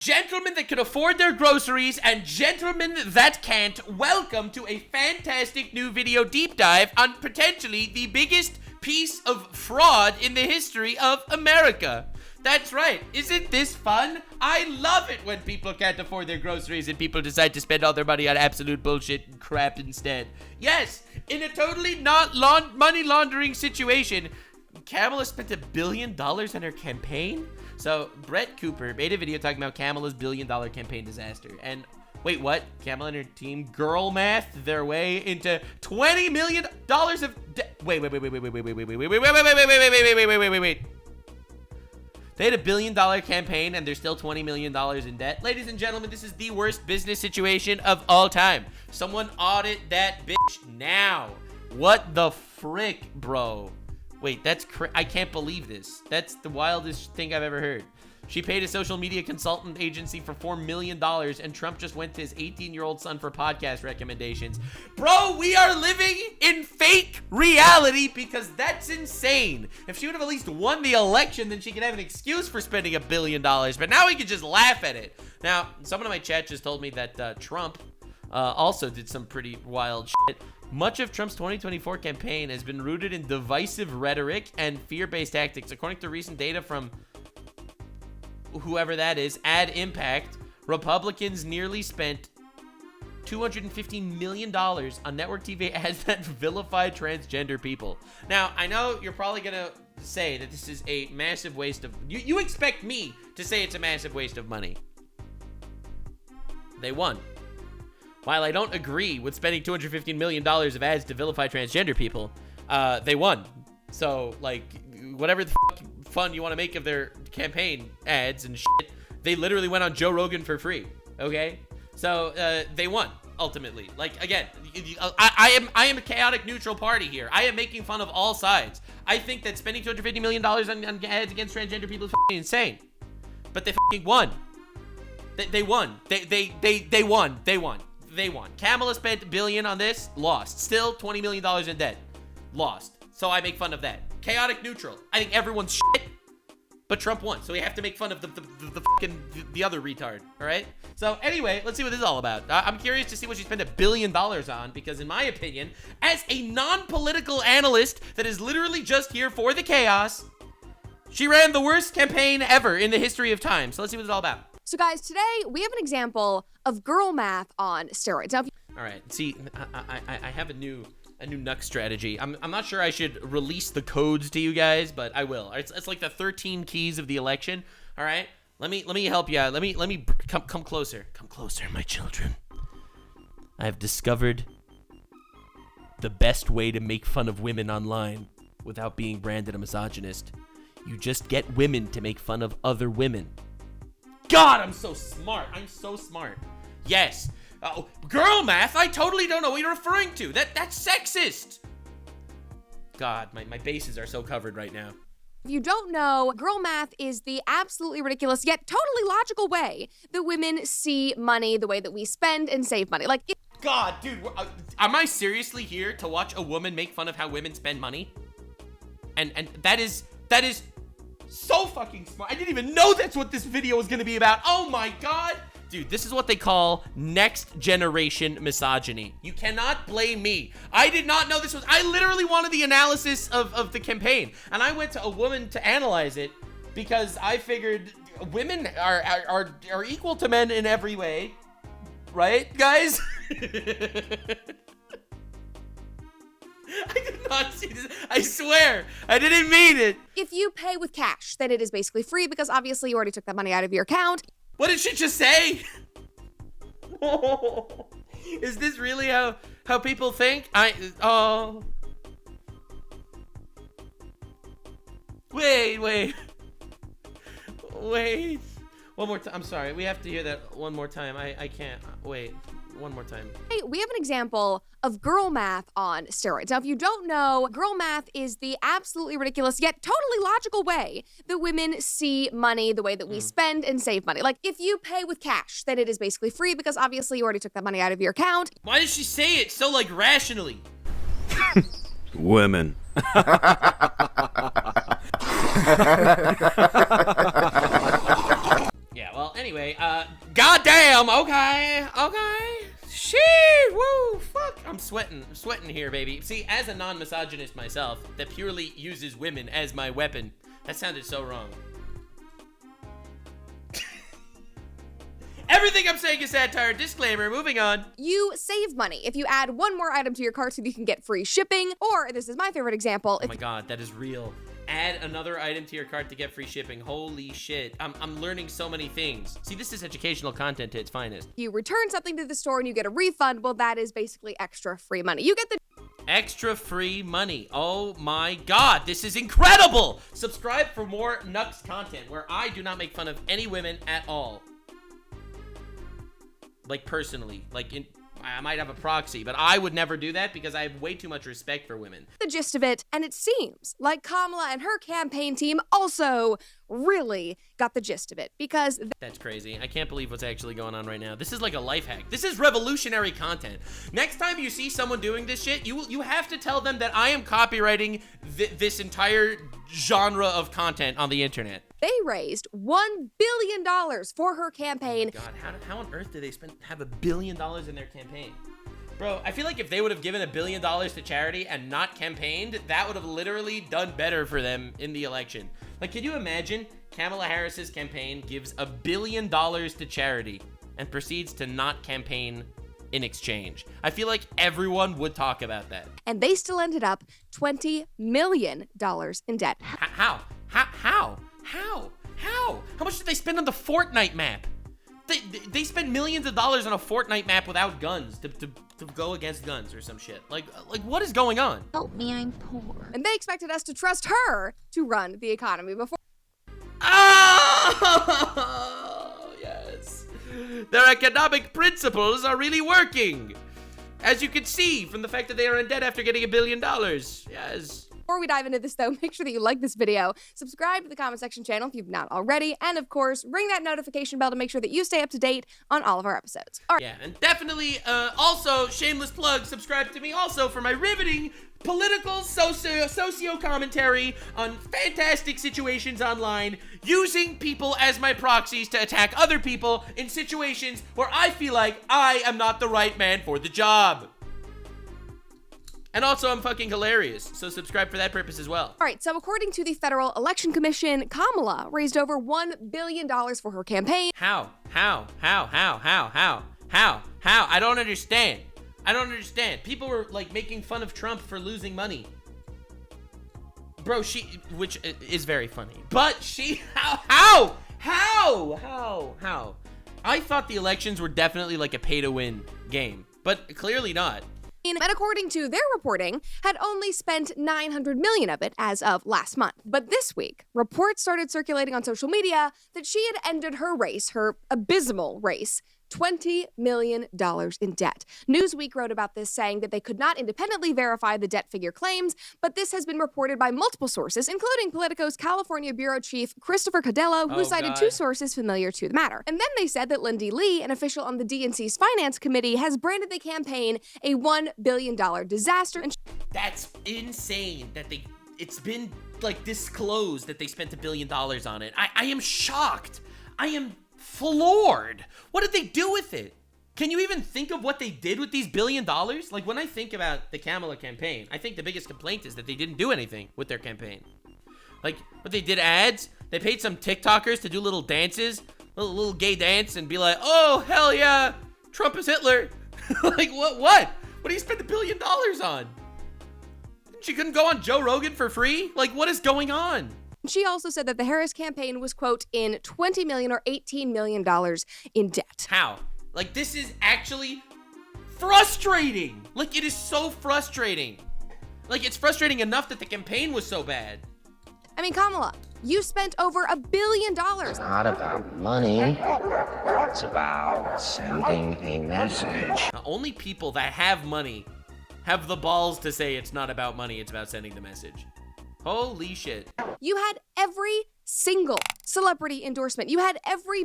Gentlemen that can afford their groceries and gentlemen that can't, welcome to a fantastic new video deep dive on potentially the biggest piece of fraud in the history of America. That's right. Isn't this fun? I love it when people can't afford their groceries and people decide to spend all their money on absolute bullshit and crap instead. Yes, in a totally not money laundering situation, Kamala spent $1 billion on her campaign? So, Brett Cooper made a video talking about Kamala's $1 billion campaign disaster. And, wait, what? Kamala and her team girl mathed their way into $20 million of wait. They had $1 billion campaign and they're still $20 million in debt. Ladies and gentlemen, this is the worst business situation of all time. Someone audit that bitch now. What the frick, bro? Wait, I can't believe this. That's the wildest thing I've ever heard. She paid a social media consultant agency for $4 million, and Trump just went to his 18-year-old son for podcast recommendations. Bro, we are living in fake reality because that's insane. If she would have at least won the election, then she could have an excuse for spending $1 billion, but now we can just laugh at it. Now, someone in my chat just told me that Trump also did some pretty wild shit. Much of Trump's 2024 campaign has been rooted in divisive rhetoric and fear-based tactics. According to recent data from whoever that is, Ad Impact, Republicans nearly spent $215 million on network TV ads that vilify transgender people. Now, I know you're probably going to say that this is a massive waste of... You expect me to say it's a massive waste of money. They won. While I don't agree with spending $215 million of ads to vilify transgender people, they won. So, like, whatever the fun you want to make of their campaign ads and shit, they literally went on Joe Rogan for free, okay? So, they won, ultimately. Like, again, I am a chaotic neutral party here. I am making fun of all sides. I think that spending $250 million on ads against transgender people is insane. But they won. They won. They won. They won. Kamala spent $1 billion on this, lost. Still $20 million in debt, lost. So I make fun of that. Chaotic neutral. I think everyone's shit, but Trump won. So we have to make fun of the other retard. All right. So anyway, let's see what this is all about. I'm curious to see what she spent $1 billion on, because in my opinion, as a non-political analyst that is literally just here for the chaos, she ran the worst campaign ever in the history of time. So let's see what it's all about. So guys, today we have an example of girl math on steroids. Now, all right, see, I have a new Nux strategy. I'm not sure I should release the codes to you guys, but I will. It's like the 13 keys of the election. All right, let me help you out. Let me come closer. Come closer, my children. I have discovered the best way to make fun of women online without being branded a misogynist. You just get women to make fun of other women. God, I'm so smart. I'm so smart. Yes. Oh, girl math? I totally don't know what you're referring to. That's sexist. God, my bases are so covered right now. If you don't know, girl math is the absolutely ridiculous yet totally logical way that women see money, the way that we spend and save money. Like, God, dude, am I seriously here to watch a woman make fun of how women spend money? And that is so fucking smart. I didn't even know that's what this video was gonna be about. Oh my God. Dude, this is what they call next generation misogyny. You cannot blame me. I did not know this was, I literally wanted the analysis of the campaign. And I went to a woman to analyze it because I figured women are equal to men in every way. Right, guys? I did not see this. I swear, I didn't mean it. If you pay with cash, then it is basically free because obviously you already took that money out of your account. What did she just say? Is this really how people think? Wait. One more time. I'm sorry. We have to hear that one more time. I can't. Wait. One more time. Hey, we have an example of girl math on steroids. Now, if you don't know, girl math is the absolutely ridiculous yet totally logical way that women see money, the way that we spend and save money. Like, if you pay with cash, then it is basically free because obviously you already took that money out of your account. Why does she say it so, like, rationally? Women. Yeah, well, anyway, goddamn, okay. Shee, woo, fuck. I'm sweating here, baby. See, as a non-misogynist myself that purely uses women as my weapon, that sounded so wrong. Everything I'm saying is satire. Disclaimer, moving on. You save money if you add one more item to your cart so you can get free shipping, or this is my favorite example. Oh my god, that is real. Add another item to your cart to get free shipping. Holy shit. I'm learning so many things. See, this is educational content at its finest. You return something to the store and you get a refund. Well, that is basically extra free money. You get the extra free money. Oh my god, this is incredible! Subscribe for more Nux content where I do not make fun of any women at all. Like, personally. Like, I might have a proxy, but I would never do that because I have way too much respect for women. The gist of it, and it seems like Kamala and her campaign team also really got the gist of it because that's crazy. I can't believe what's actually going on right now. This is like a life hack. This is revolutionary content. Next time you see someone doing this shit, you have to tell them that I am copywriting this entire genre of content on the internet. They raised $1 billion for her campaign. Oh God, how on earth do they have $1 billion in their campaign? Bro, I feel like if they would have given $1 billion to charity and not campaigned, that would have literally done better for them in the election. Like, can you imagine Kamala Harris's campaign gives $1 billion to charity and proceeds to not campaign in exchange? I feel like everyone would talk about that. And they still ended up $20 million in debt. How? How much did they spend on the Fortnite map? They spend millions of dollars on a Fortnite map without guns to go against guns or some shit. Like what is going on? Help me, I'm poor. And they expected us to trust her to run the economy before. Oh, yes. Their economic principles are really working. As you can see from the fact that they are in debt after getting $1 billion. Yes. Before we dive into this though, make sure that you like this video, subscribe to the comment section channel if you've not already, and of course, ring that notification bell to make sure that you stay up to date on all of our episodes. All right. Yeah, and definitely, also, shameless plug, subscribe to me also for my riveting political socio commentary on fantastic situations online, using people as my proxies to attack other people in situations where I feel like I am not the right man for the job. And also, I'm fucking hilarious, so subscribe for that purpose as well. All right, so according to the Federal Election Commission, Kamala raised over $1 billion for her campaign. How? I don't understand. People were, like, making fun of Trump for losing money. Bro, which is very funny. But how? I thought the elections were definitely like a pay-to-win game, but clearly not. And according to their reporting, had only spent $900 million of it as of last month. But this week, reports started circulating on social media that she had ended her race, her abysmal race, $20 million in debt. Newsweek wrote about this, saying that they could not independently verify the debt figure claims, but this has been reported by multiple sources, including Politico's California bureau chief, Christopher Cadello, who cited two sources familiar to the matter. And then they said that Lindy Lee, an official on the DNC's finance committee, has branded the campaign a $1 billion disaster. And that's insane that it's been, like, disclosed that they spent $1 billion on it. I am shocked. I am floored. What did they do with it? Can you even think of what they did with these $1 billion? Like, when I think about the Kamala campaign, I think the biggest complaint is that they didn't do anything with their campaign. Like, but they did ads. They paid some TikTokers to do little dances, little gay dance, and be like, oh, hell yeah, Trump is Hitler. Like, what? What do you spend $1 billion on? She couldn't go on Joe Rogan for free? Like, what is going on? She also said that the Harris campaign was, quote, in $20 million or $18 million in debt. How? Like, this is actually frustrating. Like, it is so frustrating. Like, it's frustrating enough that the campaign was so bad. I mean, Kamala, you spent over $1 billion. It's not about money. It's about sending a message. Now, only people that have money have the balls to say it's not about money, it's about sending the message. Holy shit. You had every single celebrity endorsement. You had every...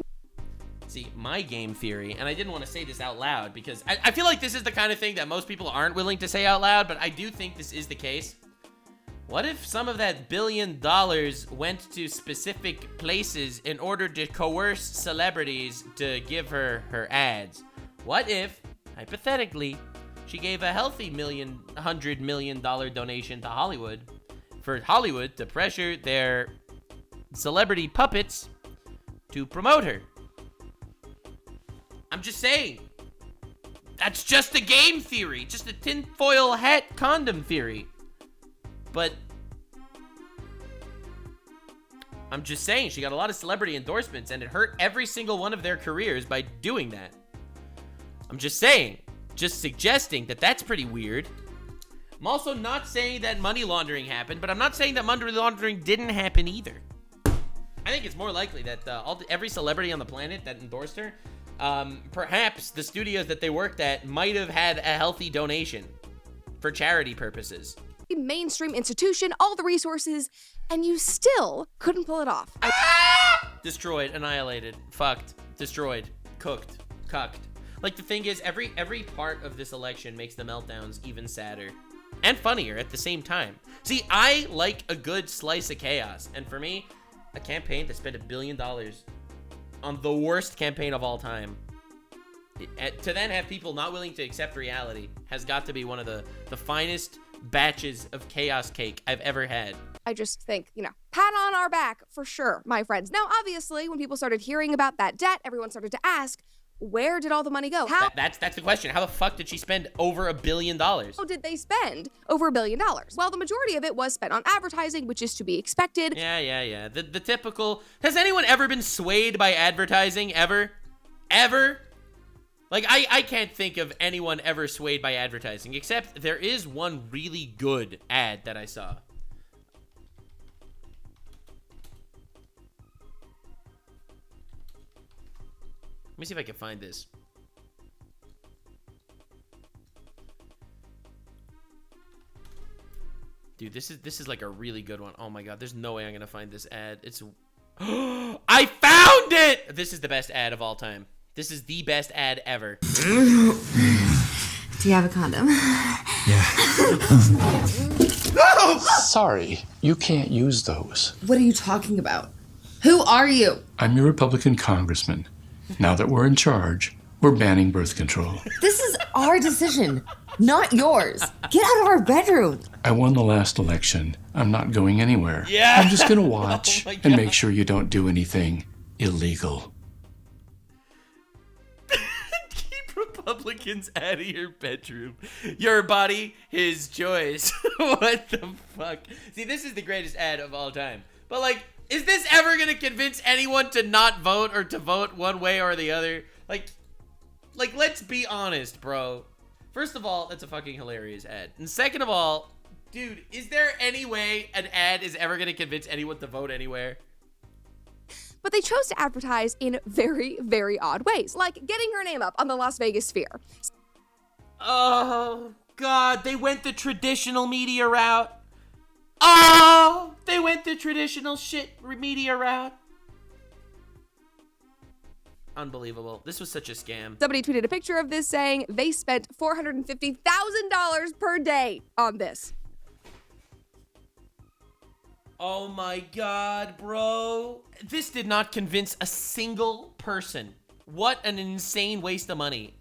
See, my game theory, and I didn't want to say this out loud because I feel like this is the kind of thing that most people aren't willing to say out loud, but I do think this is the case. What if some of that $1 billion went to specific places in order to coerce celebrities to give her her ads? What if, hypothetically, she gave a healthy $100 million donation to Hollywood for Hollywood to pressure their celebrity puppets to promote her? I'm just saying. That's just a game theory. Just a tinfoil hat condom theory. But I'm just saying, she got a lot of celebrity endorsements and it hurt every single one of their careers by doing that. I'm just saying, just suggesting that that's pretty weird. I'm also not saying that money laundering happened, but I'm not saying that money laundering didn't happen either. I think it's more likely that every celebrity on the planet that endorsed her, perhaps the studios that they worked at might have had a healthy donation for charity purposes. Mainstream institution, all the resources, and you still couldn't pull it off. Destroyed, annihilated, fucked, destroyed, cooked, cucked. Like, the thing is, every part of this election makes the meltdowns even sadder and funnier at the same time. See, I like a good slice of chaos, and for me, a campaign that spent $1 billion on the worst campaign of all time, to then have people not willing to accept reality, has got to be one of the finest batches of chaos cake I've ever had. I just think, pat on our back for sure, my friends. Now, obviously, when people started hearing about that debt, everyone started to ask, where did all the money go? How that's the question. How the fuck did she spend over $1 billion? How did they spend over $1 billion? Well, the majority of it was spent on advertising, which is to be expected. Yeah. The typical. Has anyone ever been swayed by advertising ever? Ever? Like, I can't think of anyone ever swayed by advertising, except there is one really good ad that I saw. Let me see if I can find this. Dude, this is like a really good one. Oh my god, there's no way I'm gonna find this ad. It's I found it! This is the best ad of all time. This is the best ad ever. Do you have a condom? Yeah. Sorry, you can't use those. What are you talking about? Who are you? I'm your Republican congressman. Now that we're in charge, we're banning birth control. This is our decision, not yours. Get out of our bedroom. I won the last election. I'm not going anywhere. Yeah. I'm just gonna watch Oh my and God. make sure you don't do anything illegal. Keep Republicans out of your bedroom. Your body, his choice. What the fuck? See, this is the greatest ad of all time. But like, is this ever gonna convince anyone to not vote or to vote one way or the other? Like, let's be honest, bro. First of all, that's a fucking hilarious ad. And second of all, dude, is there any way an ad is ever gonna convince anyone to vote anywhere? But they chose to advertise in very, very odd ways, like getting her name up on the Las Vegas Sphere. Oh, God, they went the traditional media route. Oh, they went the traditional media route. Unbelievable. This was such a scam. Somebody tweeted a picture of this saying they spent $450,000 per day on this. Oh my God, bro. This did not convince a single person. What an insane waste of money.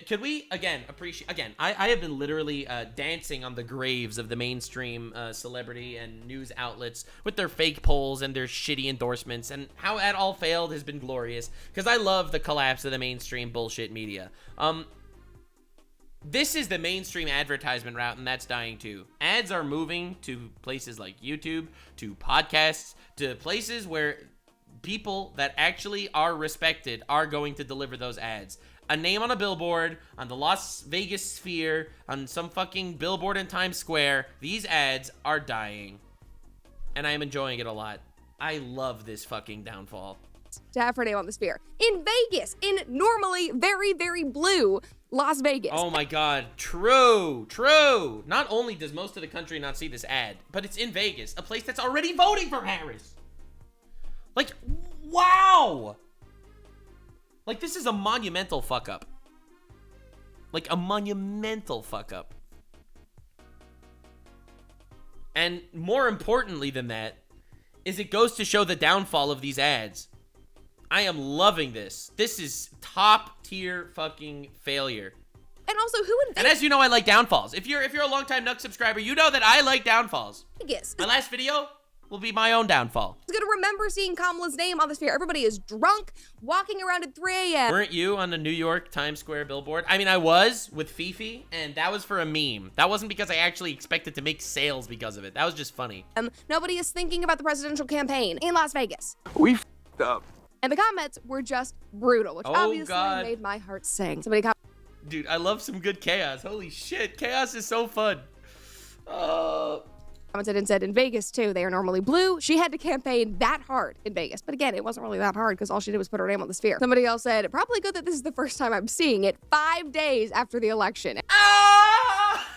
Could we, again, appreciate, again, I have been literally dancing on the graves of the mainstream celebrity and news outlets with their fake polls and their shitty endorsements, and how that all failed has been glorious, because I love the collapse of the mainstream bullshit media. This is the mainstream advertisement route, and that's dying too. Ads are moving to places like YouTube, to podcasts, to places where people that actually are respected are going to deliver those ads. A name on a billboard, on the Las Vegas Sphere, on some fucking billboard in Times Square. These ads are dying. And I am enjoying it a lot. I love this fucking downfall. To have her name on the Sphere. In Vegas, in normally very, very blue Las Vegas. Oh my God, true. Not only does most of the country not see this ad, but it's in Vegas, a place that's already voting for Harris. Like, wow. Like, this is a monumental fuck up. Like, a monumental fuck up. And more importantly than that, is it goes to show the downfall of these ads. I am loving this. This is top tier fucking failure. And also, who in And as you know, I like downfalls. If you're a longtime Nux subscriber, you know that I like downfalls. Vegas My last video will be my own downfall. is gonna remember seeing Kamala's name on the sphere? Everybody is drunk, walking around at 3 a.m. Weren't you on the New York Times Square billboard? I mean, I was with Fifi, and that was for a meme. That wasn't because I actually expected to make sales because of it. That was just funny. Nobody is thinking about the presidential campaign in Las Vegas. We f***ed up. And the comments were just brutal, which Oh, obviously God. made my heart sing. Somebody Dude, I love some good chaos. Holy shit, chaos is so fun. commented and said, in Vegas too, they are normally blue. She had to campaign that hard in Vegas. But again, it wasn't really that hard because all she did was put her name on the sphere. Somebody else said, probably good that this is the first time I'm seeing it 5 days after the election. Ah!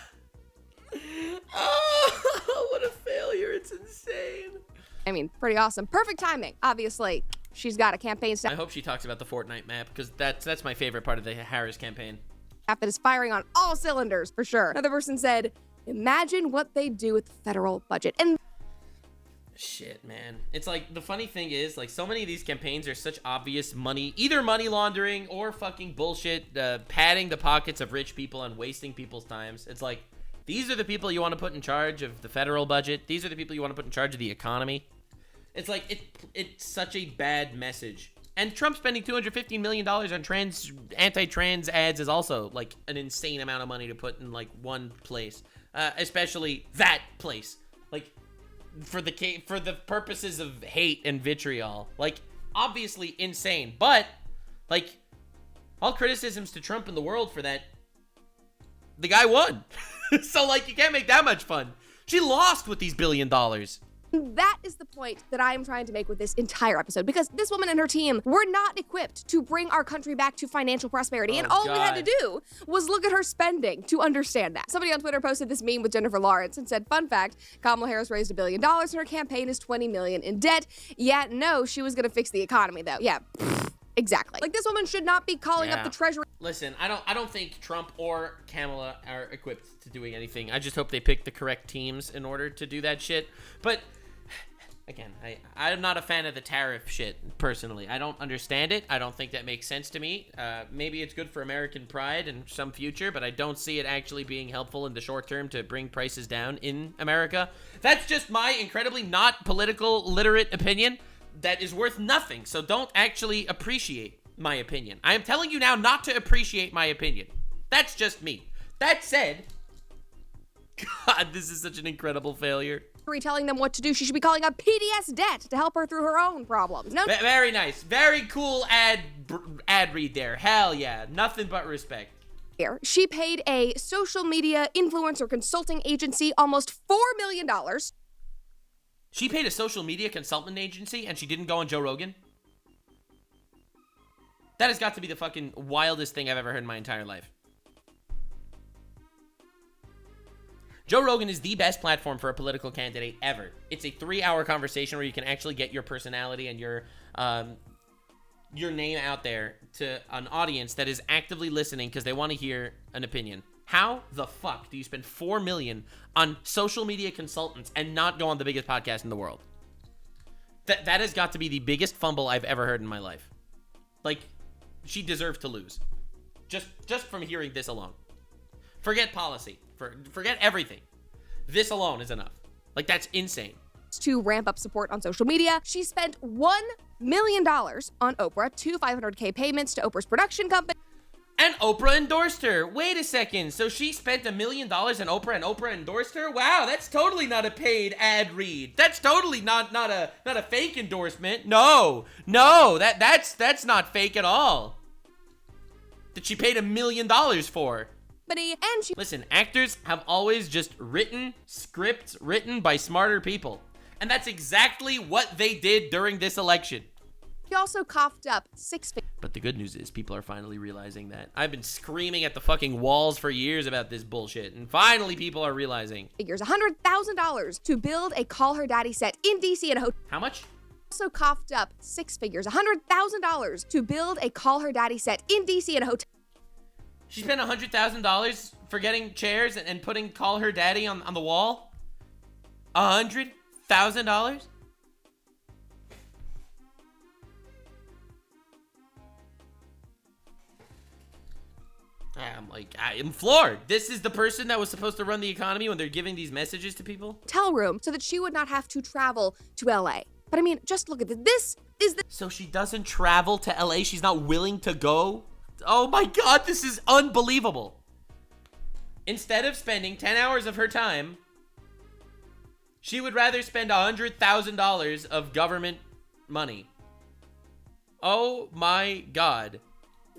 Oh, what a failure. It's insane. I mean, pretty awesome. Perfect timing. Obviously, she's got a campaign I staff hope she talks about the Fortnite map because that's my favorite part of the Harris campaign. that is firing on all cylinders for sure. Another person said, imagine what they do with the federal budget. And Shit, man. It's like, the funny thing is, like, so many of these campaigns are such obvious either money laundering or fucking bullshit, padding the pockets of rich people and wasting people's times. It's like, these are the people you want to put in charge of the federal budget. These are the people you want to put in charge of the economy. It's like, it's such a bad message. And Trump spending $250 million on anti-trans ads is also, like, an insane amount of money to put in, like, one place. Especially that place. Like, for the purposes of hate and vitriol. Like, obviously insane. But, like, all criticisms to Trump in the world for that, the guy won. So, like, you can't make that much fun. She lost with these $1 billion. that is the point that I am trying to make with this entire episode, because this woman and her team were not equipped to bring our country back to financial prosperity, and all we had to do was look at her spending to understand that. Somebody on Twitter posted this meme with Jennifer Lawrence and said, fun fact, Kamala Harris raised $1 billion and her campaign is $20 million in debt. Yeah, no, she was gonna fix the economy though. Yeah, exactly. Like, this woman should not be calling up the treasury. Listen, I don't think Trump or Kamala are equipped to doing anything. I just hope they pick the correct teams in order to do that shit. But again, I'm not a fan of the tariff shit, personally. I don't understand it. I don't think that makes sense to me. Maybe it's good for American pride in some future, but I don't see it actually being helpful in the short term to bring prices down in America. That's just my incredibly not political literate opinion that is worth nothing, so don't actually appreciate my opinion. I am telling you now not to appreciate my opinion. That's just me. That said, God, this is such an incredible failure. Telling them what to do. She should be calling up PDS debt to help her through her own problems. No, Very nice. Very cool ad read there. Hell yeah. Nothing but respect. she paid a social media influencer consulting agency almost $4 million. She paid a social media consultant agency and she didn't go on Joe Rogan? That has got to be the fucking wildest thing I've ever heard in my entire life. Joe Rogan is the best platform for a political candidate ever. It's a 3-hour conversation where you can actually get your personality and your name out there to an audience that is actively listening because they want to hear an opinion. How the fuck do you spend $4 million on social media consultants and not go on the biggest podcast in the world? That has got to be the biggest fumble I've ever heard in my life. Like, she deserves to lose. Just from hearing this alone. Forget policy. Forget everything. This alone is enough. Like, that's insane. To ramp up support on social media, she spent $1 million on Oprah, 2 500K payments to Oprah's production company. And Oprah endorsed her. Wait a second. So she spent $1 million on Oprah and Oprah endorsed her? Wow, that's totally not a paid ad read. That's totally not a fake endorsement. No, that's not fake at all. That she paid $1 million for. And she Listen, actors have always just written scripts written by smarter people. And that's exactly what they did during this election. also coughed up 6 figures. But the good news is people are finally realizing that. I've been screaming at the fucking walls for years about this bullshit, and finally people are realizing. $100,000 to build a Call Her Daddy set in DC in a hotel. How much? Also coughed up 6 figures, $100,000 to build a Call Her Daddy set in DC in a hotel. She spent $100,000 for getting chairs and putting Call Her Daddy on the wall? $100,000? I'm like, I am floored. This is the person that was supposed to run the economy when they're giving these messages to people? Hotel room so that she would not have to travel to LA. But I mean, just look at this. This is the So she doesn't travel to LA? She's not willing to go? Oh my God, this is unbelievable. Instead of spending 10 hours of her time, she would rather spend $100,000 of government money. Oh my God.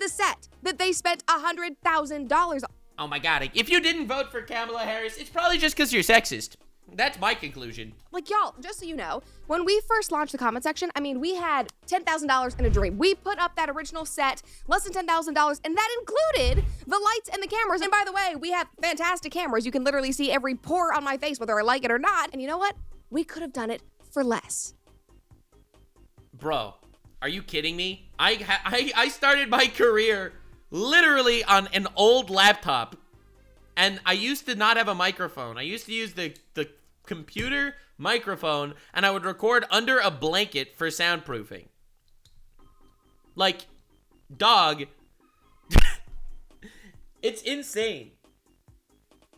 set that they spent $100,000 on. Oh my God. If you didn't vote for Kamala Harris, it's probably just because you're sexist. That's my conclusion. Like, y'all, just so you know, when we first launched the comment section, I mean, we had $10,000 in a dream. We put up that original set, less than $10,000, and that included the lights and the cameras. And by the way, we have fantastic cameras. You can literally see every pore on my face, whether I like it or not. And you know what? We could have done it for less. Bro, are you kidding me? I started my career literally on an old laptop, and I used to not have a microphone. I used to use the computer microphone, and I would record under a blanket for soundproofing. Like, dog, it's insane.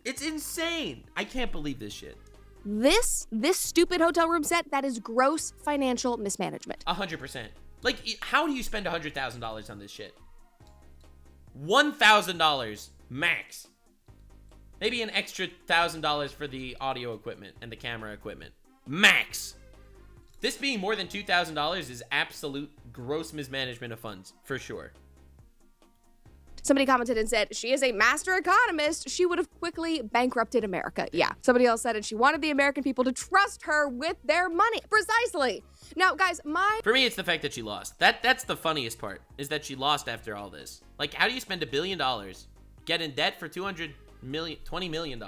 It's insane. I can't believe this shit. This stupid hotel room set, that is gross financial mismanagement. 100%. Like, how do you spend $100,000 on this shit? $1,000 max. Maybe an extra $1,000 for the audio equipment and the camera equipment. Max. This being more than $2,000 is absolute gross mismanagement of funds, for sure. Somebody commented and said, she is a master economist. She would have quickly bankrupted America. Yeah. Somebody else said it. She wanted the American people to trust her with their money. Precisely. Now, guys, For me, it's the fact that she lost. That's the funniest part, is that she lost after all this. Like, how do you spend $1 billion, get in debt for $20 million,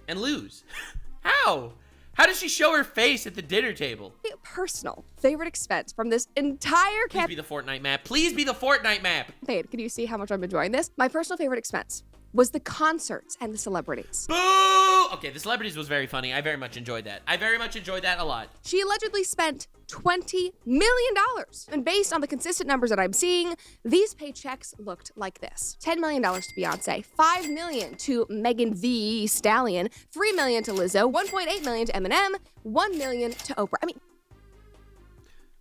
and lose? How? How does she show her face at the dinner table? Personal favorite expense from this entire Please be the Fortnite map. Please be the Fortnite map. campaign. Can you see how much I'm enjoying this? My personal favorite expense was the concerts and the celebrities. Boo! Okay, the celebrities was very funny. I very much enjoyed that. I very much enjoyed that a lot. She allegedly spent $20 million. And based on the consistent numbers that I'm seeing, these paychecks looked like this. $10 million to Beyonce, $5 million to Megan Thee Stallion, $3 million to Lizzo, $1.8 million to Eminem, $1 million to Oprah. I mean,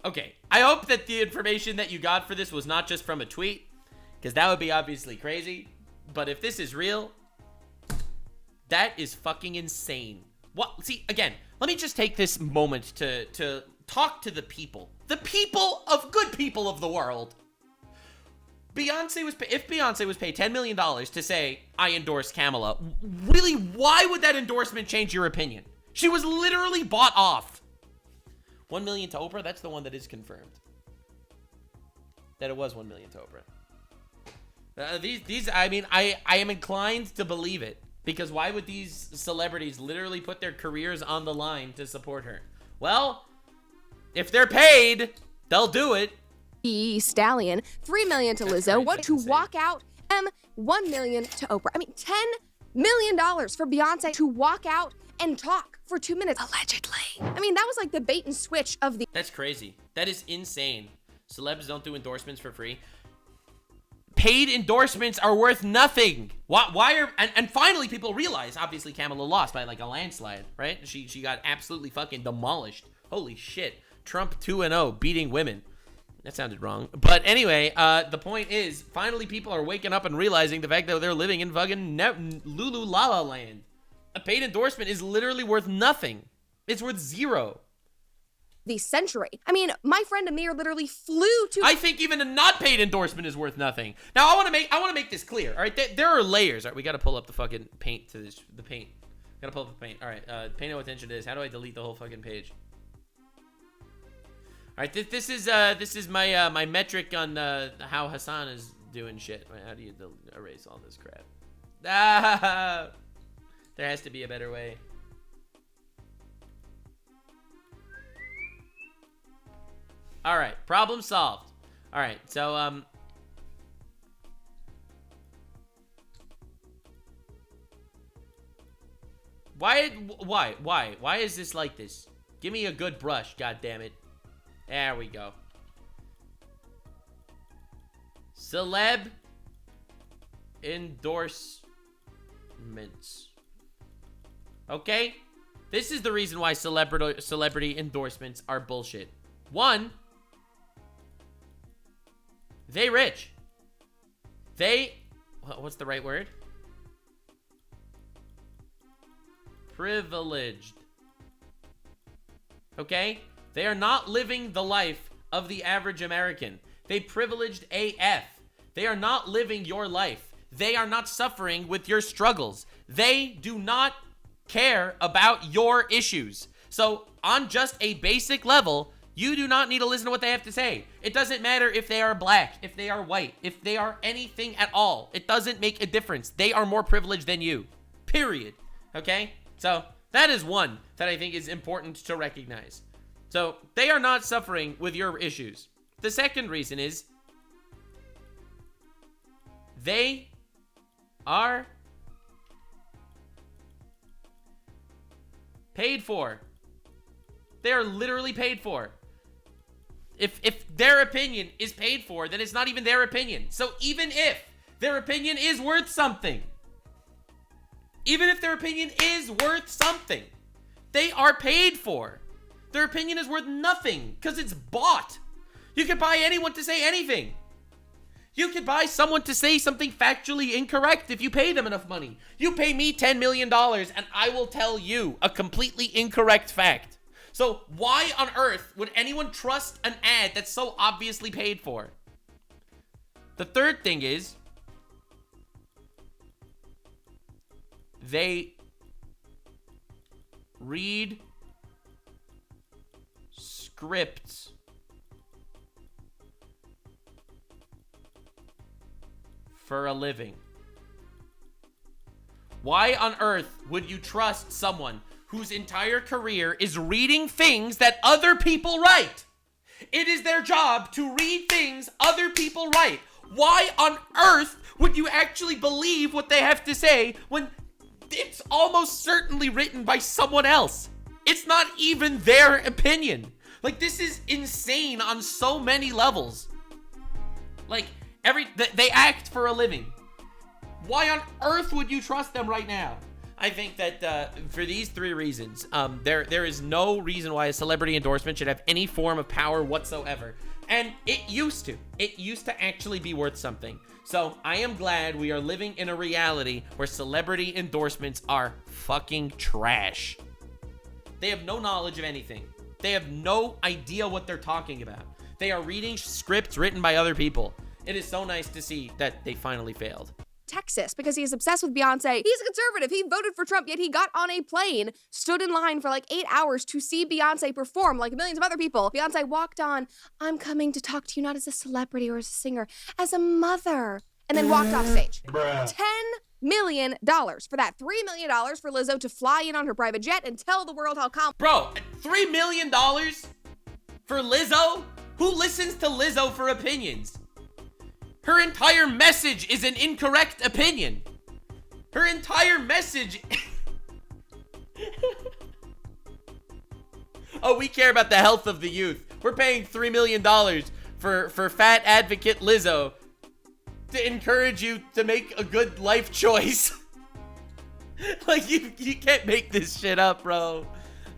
okay, I hope that the information that you got for this was not just from a tweet, because that would be obviously crazy. But if this is real, that is fucking insane. What? See, again, let me just take this moment to talk to the people good people of the world. If Beyonce was paid $10 million to say, I endorse Kamala, really, why would that endorsement change your opinion? She was literally bought off. $1 million to Oprah, that's the one that is confirmed. That it was $1 million to Oprah. I mean, I am inclined to believe it, because why would these celebrities literally put their careers on the line to support her? Well, if they're paid, they'll do it. Stallion, $3 million to Lizzo, what to walk out, $1 million to Oprah. I mean, $10 million for Beyonce to walk out and talk for 2 minutes, allegedly. I mean, that was like the bait and switch of the... That's crazy. That is insane. Celebs don't do endorsements for free. Paid endorsements are worth nothing. Why are and finally people realize, obviously Kamala lost by like a landslide, right? She got absolutely fucking demolished. Holy shit. Trump 2-0 beating women. That sounded wrong. But anyway, the point is, finally people are waking up and realizing the fact that they're living in fucking Lulu Lala land. A paid endorsement is literally worth nothing. It's worth zero. The century. I mean, my friend Amir literally flew to... I think even a not paid endorsement is worth nothing. Now, I want to make this clear. All right, there are layers. All right, we got to pull up the fucking paint to this. The paint. Got to pull up the paint. All right, pay no attention to this. How do I delete the whole fucking page? All right, this is my my metric on how Hassan is doing shit. Wait, how do you erase all this crap? Ah, there has to be a better way. All right, problem solved. All right, so Why is this like this? Give me a good brush, god damn it. There we go. Celeb endorsements. Okay? This is the reason why celebrity endorsements are bullshit. One, they rich. What's the right word? Privileged. Okay? They are not living the life of the average American. They privileged AF. They are not living your life. They are not suffering with your struggles. They do not care about your issues. So, on just a basic level, you do not need to listen to what they have to say. It doesn't matter if they are black, if they are white, if they are anything at all. It doesn't make a difference. They are more privileged than you. Period. Okay? So, that is one that I think is important to recognize. So, they are not suffering with your issues. The second reason is they are paid for. They are literally paid for. If their opinion is paid for, then it's not even their opinion. So even if their opinion is worth something, even if their opinion is worth something, they are paid for. Their opinion is worth nothing because it's bought. You could buy anyone to say anything. You could buy someone to say something factually incorrect if you pay them enough money. You pay me $10 million and I will tell you a completely incorrect fact. So why on earth would anyone trust an ad that's so obviously paid for? The third thing is they read scripts for a living. Why on earth would you trust someone whose entire career is reading things that other people write? It is their job to read things other people write. Why on earth would you actually believe what they have to say when it's almost certainly written by someone else? It's not even their opinion. Like, this is insane on so many levels. Like, they act for a living. Why on earth would you trust them right now? I think that for these three reasons, there is no reason why a celebrity endorsement should have any form of power whatsoever. And it used to actually be worth something. So I am glad we are living in a reality where celebrity endorsements are fucking trash. They have no knowledge of anything. They have no idea what they're talking about. They are reading scripts written by other people. It is so nice to see that they finally failed. Texas, because he is obsessed with Beyonce. He's a conservative. He voted for Trump, yet he got on a plane, stood in line for like 8 hours to see Beyonce perform like millions of other people. Beyonce walked on, "I'm coming to talk to you not as a celebrity or as a singer, as a mother," and then walked off stage. $10 million for that. $3 million for Lizzo to fly in on her private jet and tell the world how calm. Bro, $3 million for Lizzo? Who listens to Lizzo for opinions? Her entire message is an incorrect opinion. Her entire message... Oh, we care about the health of the youth. We're paying $3 million for fat advocate Lizzo to encourage you to make a good life choice. Like, you can't make this shit up, bro.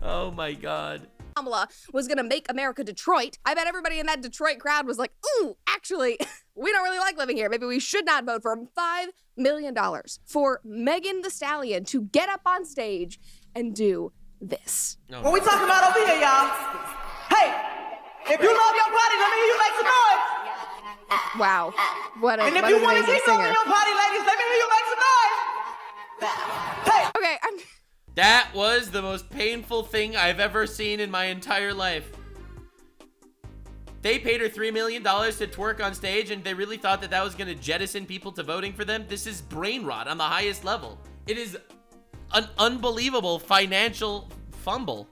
Oh my God. Kamala was gonna make America Detroit. I bet everybody in that Detroit crowd was like, ooh, actually, we don't really like living here. Maybe we should not vote for him. $5 million for Megan Thee Stallion to get up on stage and do this. No. What we talking about over here, y'all? Hey, if you love your body, let me hear you make some noise. Wow. What And an if you want to amazing see something singer. in your body, ladies, let me hear you make some noise. Hey. Okay, That was the most painful thing I've ever seen in my entire life. They paid her $3 million to twerk on stage, and they really thought that was going to jettison people to voting for them? This is brain rot on the highest level. It is an unbelievable financial fumble.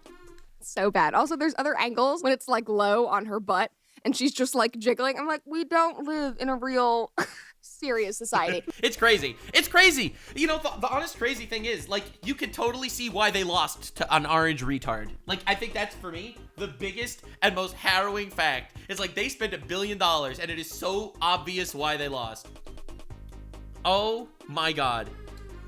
so bad. Also, there's other angles when it's like low on her butt and she's just like jiggling. I'm like, we don't live in a real serious society. It's crazy. It's crazy. You know, the honest crazy thing is, like, you could totally see why they lost to an orange retard. Like, I think that's, for me, the biggest and most harrowing fact. Is like, they spent $1 billion, and it is so obvious why they lost. Oh my God.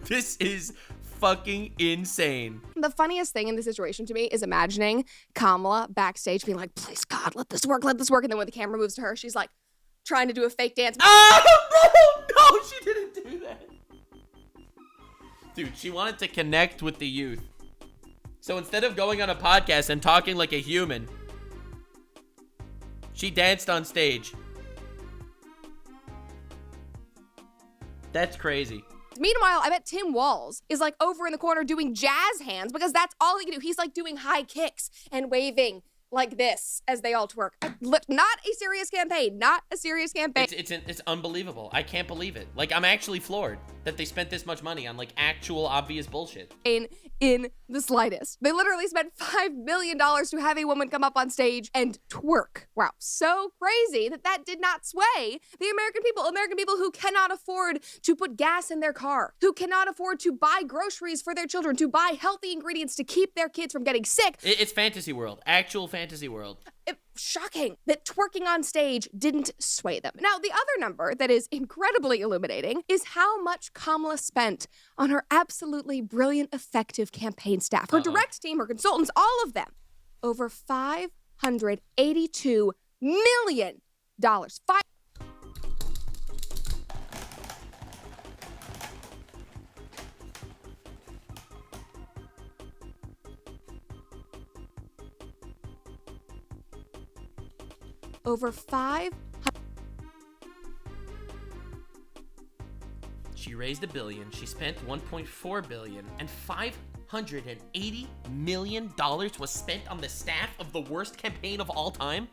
This is fucking insane. The funniest thing in this situation to me is imagining Kamala backstage being like, please God, let this work. And then when the camera moves to her, she's like trying to do a fake dance. Oh, no, she didn't do that. Dude, she wanted to connect with the youth. So instead of going on a podcast and talking like a human, she danced on stage. That's crazy. Meanwhile, I bet Tim Walz is like over in the corner doing jazz hands because that's all he can do. He's like doing high kicks and waving like this as they all twerk. Not a serious campaign. Not a serious campaign. It's unbelievable. I can't believe it. Like, I'm actually floored that they spent this much money on like actual obvious bullshit. In the slightest. They literally spent $5 million to have a woman come up on stage and twerk. Wow, so crazy that did not sway the American people who cannot afford to put gas in their car, who cannot afford to buy groceries for their children, to buy healthy ingredients to keep their kids from getting sick. It's fantasy world, actual fantasy world. Shocking that twerking on stage didn't sway them. Now, the other number that is incredibly illuminating is how much Kamala spent on her absolutely brilliant, effective campaign staff. Her direct team, her consultants, all of them. Over $582 million. Over $500. She raised $1 billion. She spent $1.4 billion, and $580 million was spent on the staff of the worst campaign of all time.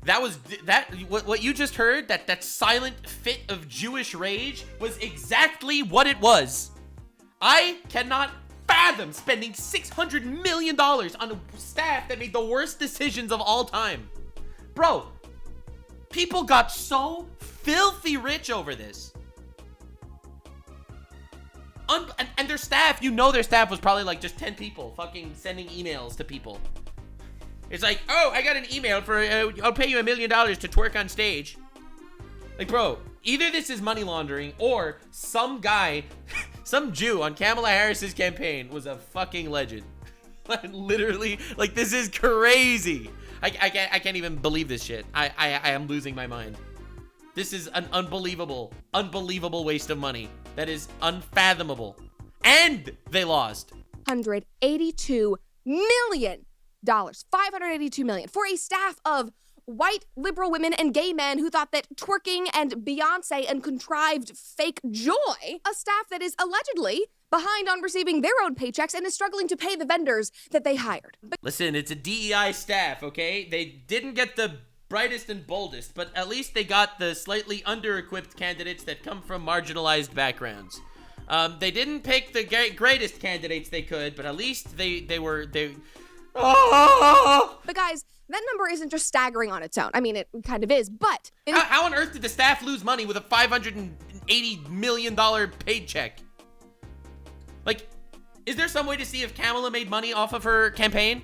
What you just heard, that silent fit of Jewish rage, was exactly what it was. I cannot fathom spending $600 million on a staff that made the worst decisions of all time. Bro, people got so filthy rich over this. And their staff, their staff was probably like just 10 people fucking sending emails to people. It's like, oh, I got an email for, I'll pay you $1 million to twerk on stage. Like, bro, either this is money laundering or some guy, some Jew on Kamala Harris's campaign was a fucking legend. Literally, like, this is crazy. I can't even believe this shit. I am losing my mind. This is an unbelievable waste of money. That is unfathomable. And they lost. $582 million. $582 million for a staff of white liberal women and gay men who thought that twerking and Beyonce and contrived fake joy, a staff that is allegedly behind on receiving their own paychecks and is struggling to pay the vendors that they hired. Listen, it's a DEI staff, okay? They didn't get the brightest and boldest, but at least they got the slightly under-equipped candidates that come from marginalized backgrounds. They didn't pick the greatest candidates they could, but at least they were. But guys, that number isn't just staggering on its own. I mean, it kind of is, but... How on earth did the staff lose money with a $580 million paycheck? Like, is there some way to see if Kamala made money off of her campaign?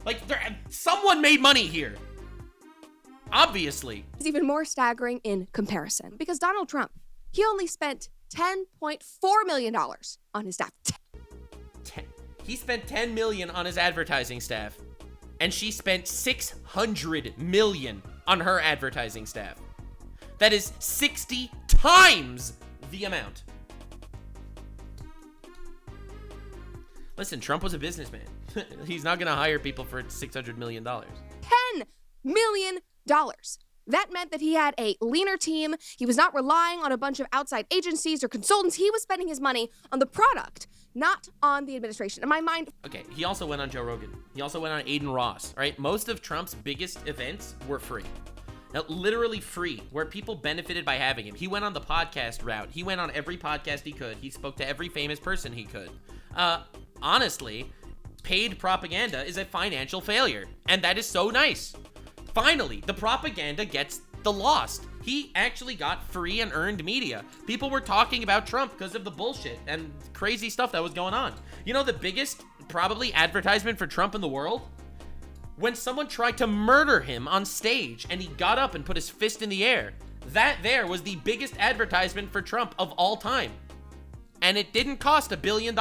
Like, someone made money here. Obviously. It's even more staggering in comparison because Donald Trump, he only spent $10.4 million on his staff. He spent $10 million on his advertising staff, and she spent $600 million on her advertising staff. That is 60 times the amount. Listen, Trump was a businessman. He's not gonna hire people for $600 million. $10 million. That meant that he had a leaner team. He was not relying on a bunch of outside agencies or consultants. He was spending his money on the product, not on the administration. In my mind... Okay, he also went on Joe Rogan. He also went on Aiden Ross, right? Most of Trump's biggest events were free. Now, literally free, where people benefited by having him. He went on the podcast route. He went on every podcast he could. He spoke to every famous person he could. Honestly, paid propaganda is a financial failure, and that is so nice. finally, the propaganda gets the lost. He actually got free and earned media. People were talking about Trump because of the bullshit and crazy stuff that was going on. You know the biggest, probably, advertisement for Trump in the world? When someone tried to murder him on stage and he got up and put his fist in the air. That there was the biggest advertisement for Trump of all time. And it didn't cost $1 billion.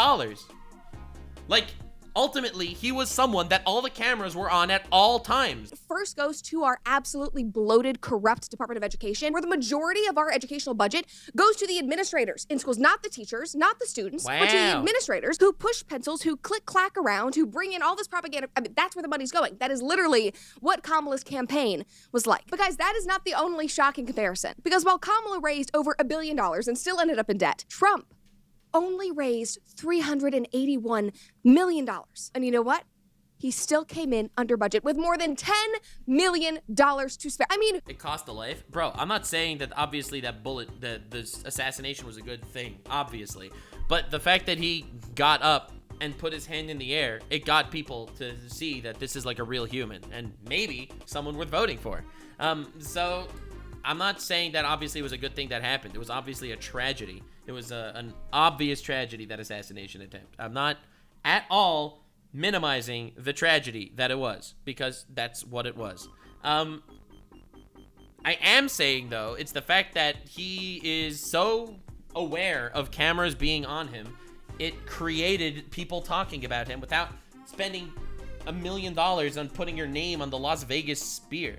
Like, ultimately, he was someone that all the cameras were on at all times. First goes to our absolutely bloated, corrupt Department of Education, where the majority of our educational budget goes to the administrators in schools, not the teachers, not the students, but to the administrators who push pencils, who click-clack around, who bring in all this propaganda. I mean, that's where the money's going. That is literally what Kamala's campaign was like. But guys, that is not the only shocking comparison. Because while Kamala raised over $1 billion and still ended up in debt, Trump only raised $381 million. And you know what? He still came in under budget with more than $10 million to spare. I mean, it cost a life. Bro, I'm not saying that obviously that the assassination was a good thing, obviously. But the fact that he got up and put his hand in the air, it got people to see that this is like a real human and maybe someone worth voting for. So I'm not saying that obviously it was a good thing that happened. It was obviously a tragedy. It was an obvious tragedy, that assassination attempt. I'm not at all minimizing the tragedy that it was, because that's what it was. I am saying, though, it's the fact that he is so aware of cameras being on him, it created people talking about him without spending $1 million on putting your name on the Las Vegas sphere.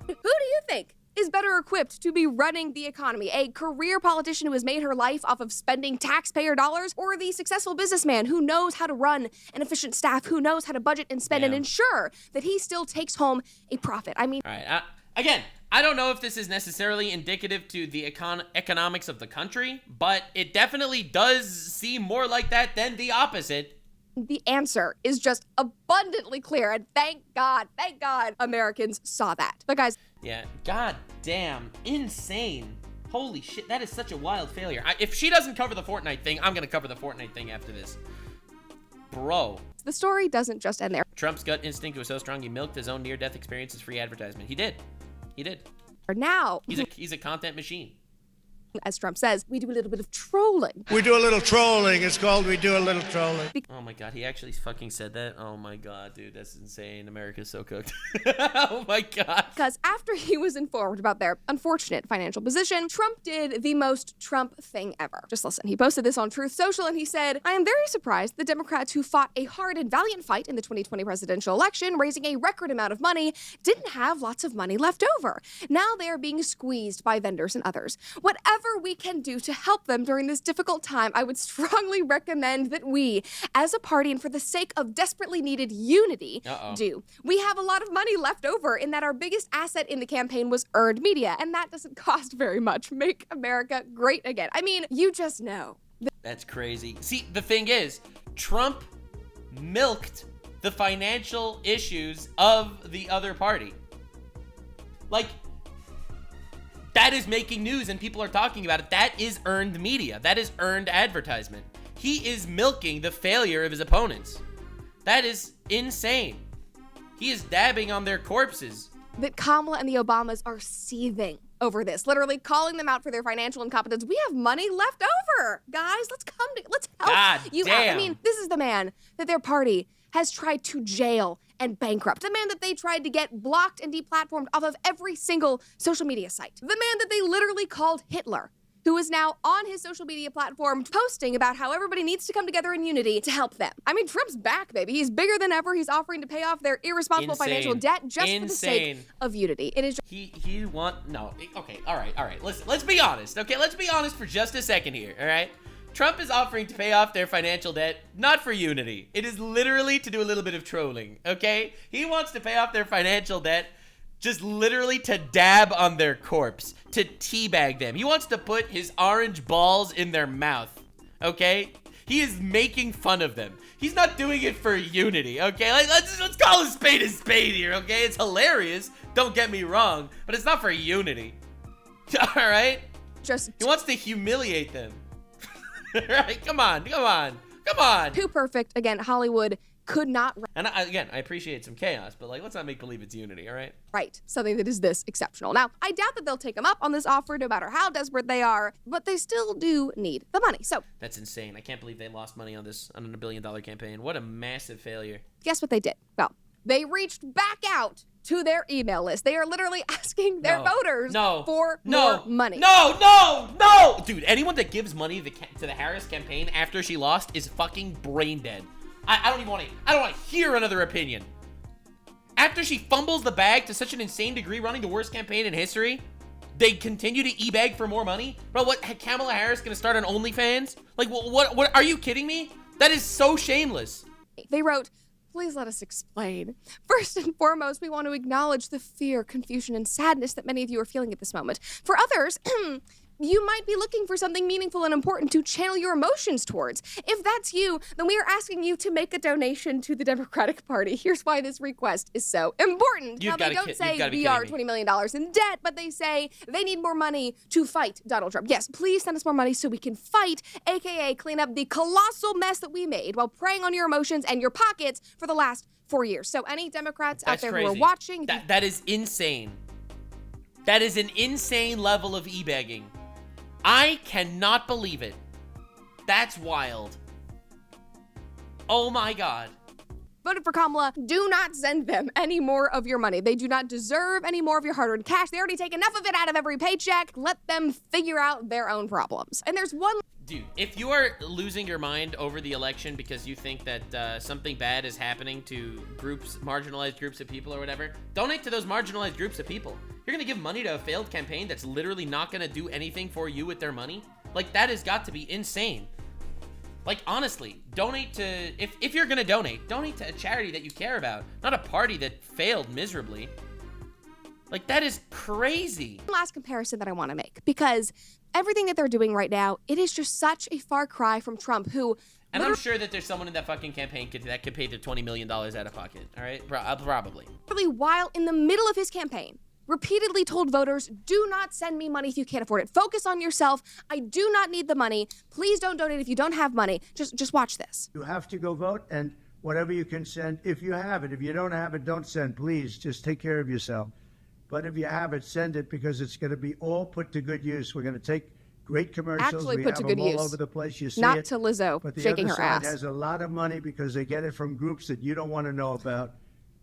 Who do you think is better equipped to be running the economy? A career politician who has made her life off of spending taxpayer dollars, or the successful businessman who knows how to run an efficient staff, who knows how to budget and spend and ensure that he still takes home a profit? I mean, all right. Again, I don't know if this is necessarily indicative to the economics of the country, but it definitely does seem more like that than the opposite. The answer is just abundantly clear, and thank God Americans saw that. But guys, yeah, god damn, insane. Holy shit, that is such a wild failure. If she doesn't cover the Fortnite thing, I'm gonna cover the Fortnite thing after this. Bro. The story doesn't just end there. Trump's gut instinct was so strong he milked his own near-death experience as free advertisement. He did. Now, he's a content machine. As Trump says, we do a little bit of trolling. We do a little trolling. It's called we do a little trolling. Oh my god, he actually fucking said that? Oh my god, dude, that's insane. America's so cooked. Oh my god. Because after he was informed about their unfortunate financial position, Trump did the most Trump thing ever. Just listen, he posted this on Truth Social and he said, "I am very surprised the Democrats who fought a hard and valiant fight in the 2020 presidential election, raising a record amount of money, didn't have lots of money left over. Now they are being squeezed by vendors and others. Whatever we can do to help them during this difficult time, I would strongly recommend that we, as a party and for the sake of desperately needed unity, do. We have a lot of money left over in that our biggest asset in the campaign was earned media, and that doesn't cost very much. Make America great again." I mean, you just know. That's crazy. See, the thing is, Trump milked the financial issues of the other party. Like, that is making news and people are talking about it. That is earned media. That is earned advertisement. He is milking the failure of his opponents. That is insane. He is dabbing on their corpses. That Kamala and the Obamas are seething over this, literally calling them out for their financial incompetence. We have money left over, guys. Let's help God you damn. out. I mean, this is the man that their party has tried to jail and bankrupt. The man that they tried to get blocked and deplatformed off of every single social media site. The man that they literally called Hitler, who is now on his social media platform posting about how everybody needs to come together in unity to help them. I mean, Trump's back, baby. He's bigger than ever. He's offering to pay off their irresponsible financial debt just for the sake of unity. It is just okay, all right. Listen, let's be honest, okay? Let's be honest for just a second here, all right? Trump is offering to pay off their financial debt, not for unity. It is literally to do a little bit of trolling, okay? He wants to pay off their financial debt just literally to dab on their corpse, to teabag them. He wants to put his orange balls in their mouth, okay? He is making fun of them. He's not doing it for unity, okay? Let's call a spade here, okay? It's hilarious, don't get me wrong, but it's not for unity, all right? He wants to humiliate them. Right, come on. Too perfect. Again, Hollywood could not And again, I appreciate some chaos, but like, let's not make believe it's unity, all right? write something that is this exceptional. Now, I doubt that they'll take them up on this offer no matter how desperate they are, but they still do need the money. So That's insane. I can't believe they lost money on this, on a $1 billion campaign. What a massive failure. guess what they did? Well, they reached back out to their email list. They are literally asking their voters for more money. No! Dude, anyone that gives money to the Harris campaign after she lost is fucking brain dead. I don't even want to, I don't want to hear another opinion. After she fumbles the bag to such an insane degree, running the worst campaign in history, they continue to e-bag for more money? Bro, what, Kamala Harris gonna start an OnlyFans? Like, what, are you kidding me? That is so shameless. They wrote, please let us explain. First and foremost, we want to acknowledge the fear, confusion, and sadness that many of you are feeling at this moment. For others, you might be looking for something meaningful and important to channel your emotions towards. If that's you, then we are asking you to make a donation to the Democratic Party. Here's why this request is so important. Now, they don't say we are $20 million in debt, but they say they need more money to fight Donald Trump. Yes, please send us more money so we can fight, aka clean up the colossal mess that we made while preying on your emotions and your pockets for the last 4 years. So any Democrats out there who are watching... That is insane. That is an insane level of e-bagging. I cannot believe it. That's wild. Oh my God. Voted for Kamala, do not send them any more of your money. They do not deserve any more of your hard-earned cash. They already take enough of it out of every paycheck. Let them figure out their own problems. And there's one... Dude, if you are losing your mind over the election because you think that something bad is happening to groups, marginalized groups of people or whatever, donate to those marginalized groups of people. You're gonna give money to a failed campaign that's literally not gonna do anything for you with their money? Like, that has got to be insane. Like, honestly, donate to, if you're gonna donate to a charity that you care about, not a party that failed miserably. Like, that is crazy. Last comparison that I want to make, because everything that they're doing right now, it is just such a far cry from Trump, who... And I'm sure that there's someone in that fucking campaign that could pay their $20 million out of pocket, all right? Probably. While in the middle of his campaign, repeatedly told voters, do not send me money if you can't afford it. Focus on yourself. I do not need the money. Please don't donate if you don't have money. Just watch this. You have to go vote, and whatever you can send, if you have it. If you don't have it, don't send. Please, just take care of yourself. But if you have it, send it, because it's going to be all put to good use. We're going to take great commercials. Actually we put have to good them all use. over the place. You see Not it. to Lizzo But the shaking other her side ass. has a lot of money because they get it from groups that you don't want to know about,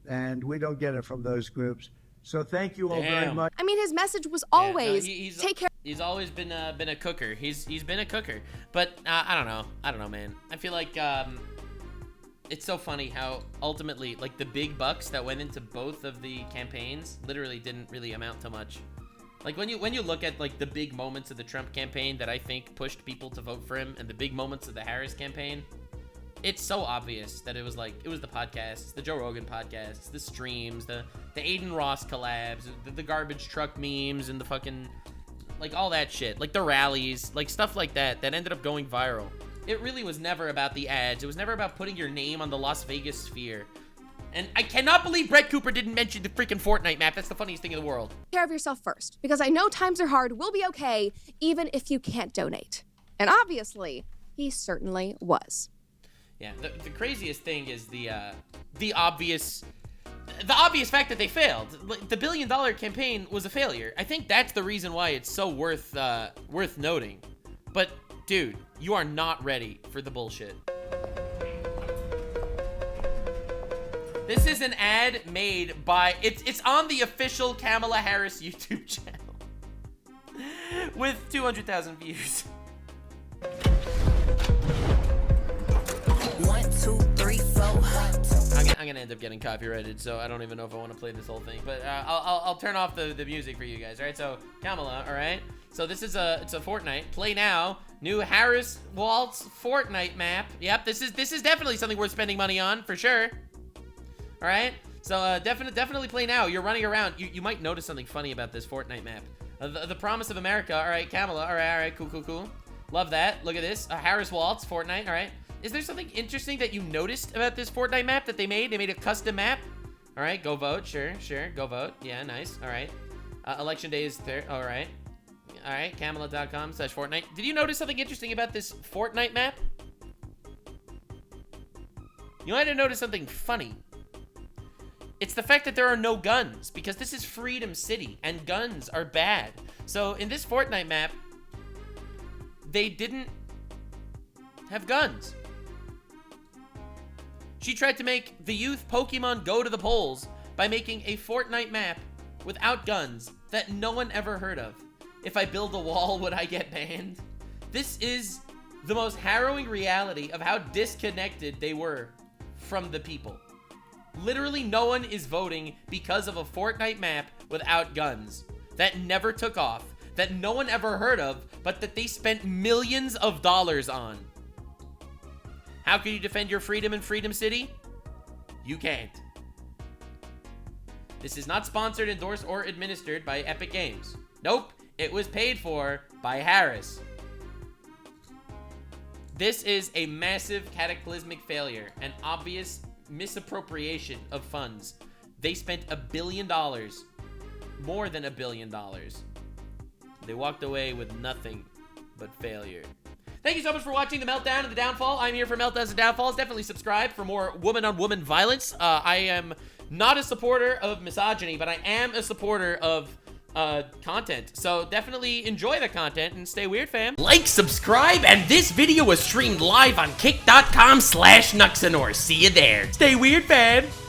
and we don't get it from those groups. So thank you all very much. I mean, his message was always take care. He's always been a cooker. He's been a cooker. But I don't know, man. I feel like it's so funny how ultimately, like, the big bucks that went into both of the campaigns literally didn't really amount to much. Like, when you look at, like, the big moments of the Trump campaign that I think pushed people to vote for him, and the big moments of the Harris campaign, it's so obvious that it was the podcasts, the Joe Rogan podcasts, the streams, the Aiden Ross collabs, the garbage truck memes, and the fucking, like, all that shit, like the rallies, like stuff like that ended up going viral. It really was never about the ads. It was never about putting your name on the Las Vegas sphere. And I cannot believe Brett Cooper didn't mention the freaking Fortnite map. That's the funniest thing in the world. Take care of yourself first, because I know times are hard. We'll be okay, even if you can't donate. And obviously, he certainly was. Yeah, the craziest thing is the obvious fact that they failed. Like, the $1 billion campaign was a failure. I think that's the reason why it's so worth noting. But dude, you are not ready for the bullshit. This is an ad made by it's on the official Kamala Harris YouTube channel with 200,000 views. 1, 2, 3, 4. I'm gonna end up getting copyrighted, so I don't even know if I want to play this whole thing. But I'll turn off the music for you guys. All right, so Kamala, all right. So this is it's a Fortnite. Play now. New Harris Waltz Fortnite map. Yep, this is definitely something worth spending money on for sure. All right. So definitely play now. You're running around. You might notice something funny about this Fortnite map. The promise of America. All right, Kamala. All right. Cool. Love that. Look at this. Harris Waltz Fortnite. All right. Is there something interesting that you noticed about this Fortnite map that they made? They made a custom map. All right, go vote. Sure. Go vote. Yeah, nice. All right. Election day is there. All right. Kamala.com/Fortnite. Did you notice something interesting about this Fortnite map? You might have noticed something funny. It's the fact that there are no guns, because this is Freedom City, and guns are bad. So in this Fortnite map, they didn't have guns. She tried to make the youth Pokemon go to the polls by making a Fortnite map without guns that no one ever heard of. If I build a wall, would I get banned? This is the most harrowing reality of how disconnected they were from the people. Literally no one is voting because of a Fortnite map without guns that never took off, that no one ever heard of, but that they spent millions of dollars on. How can you defend your freedom in Freedom City? You can't. This is not sponsored, endorsed, or administered by Epic Games. Nope, it was paid for by Harris. This is a massive cataclysmic failure, an obvious misappropriation of funds. They spent $1 billion, more than $1 billion. They walked away with nothing but failure. Thank you so much for watching The Meltdown and The Downfall. I'm here for Meltdowns and Downfalls. Definitely subscribe for more woman-on-woman violence. I am not a supporter of misogyny, but I am a supporter of content. So definitely enjoy the content and stay weird, fam. Like, subscribe, and this video was streamed live on kick.com/Nuxanor. See you there. Stay weird, fam.